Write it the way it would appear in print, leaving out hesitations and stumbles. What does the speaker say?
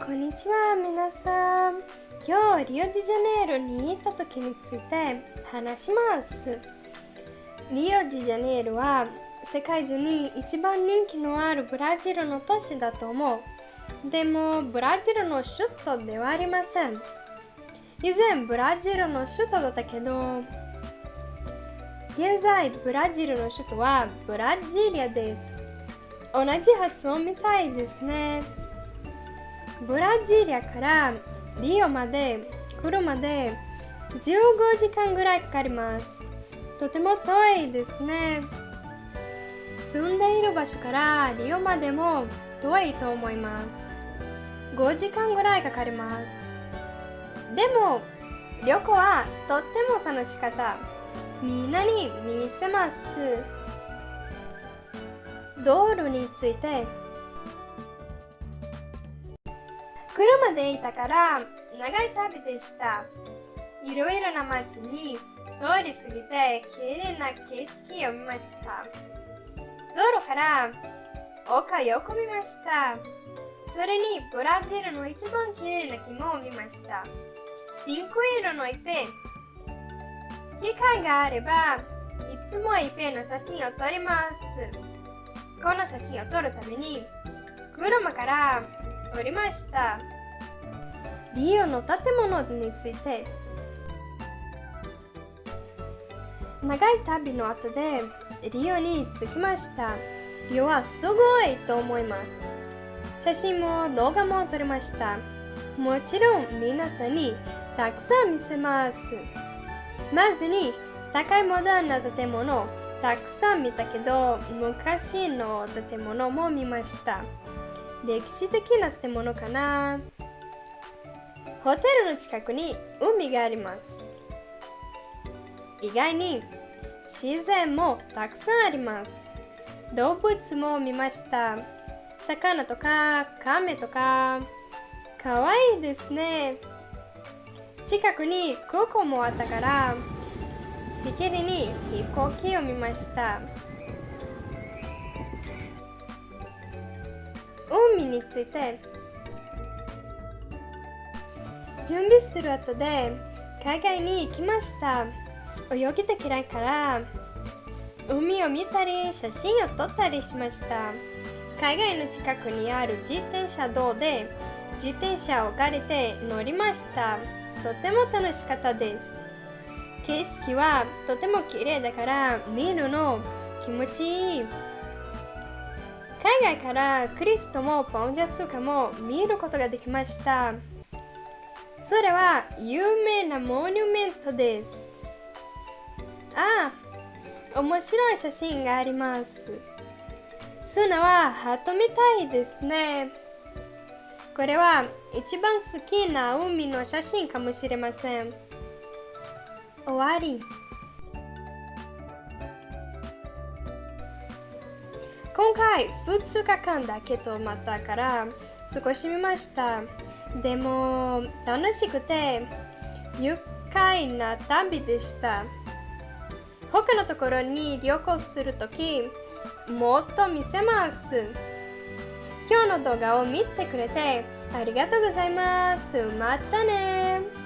こんにちは皆さん。今日リオデジャネイロに行った時について話します。リオデジャネイロは世界中に一番人気のあるブラジルの都市だと思う。でもブラジルの首都ではありません。以前ブラジルの首都だったけど、現在ブラジルの首都はブラジリアです。同じ発音みたいですね。ブラジリアからリオまで車で15時間ぐらいかかります。とても遠いですね。住んでいる場所からリオまでも遠いと思います。5時間ぐらいかかります。でも旅行はとっても楽しかった。みんなに見せます。道路について車でいたから長い旅でした。いろいろな街に通り過ぎて綺麗な景色を見ました。道路から丘を見ました。それにブラジルの一番綺麗な木も見ました。ピンク色のイペ。機会があればいつもイペの写真を撮ります。この写真を撮るために車から降りました。リオの建物について。長い旅の後でリオに着きました。リオはすごいと思います。写真も動画も撮りました。もちろん皆さんにたくさん見せます。まずに高いモダンな建物たくさん見たけど、昔の建物も見ました。歴史的な建物かな。ホテルの近くに海があります。意外に自然もたくさんあります。動物も見ました。魚とかカメとか、かわいいですね。近くに空港もあったからしきりに飛行機を見ました。海について。準備する後で海外に行きました。泳ぎで嫌いから海を見たり写真を撮ったりしました。海外の近くにある自転車道で自転車を借りて乗りました。とても楽しかったです。景色はとても綺麗だから見るの気持ちいい。海外からクリストもポンジャスカも見ることができました。それは有名なモニュメントです。面白い写真があります。砂はハートみたいですね。これは一番好きな海の写真かもしれません。終わり。今回2日間だけとまたから少し見ました。でも楽しくて愉快な旅でした。他のところに旅行するときもっと見せます。今日の動画を見てくれてありがとうございます。またね。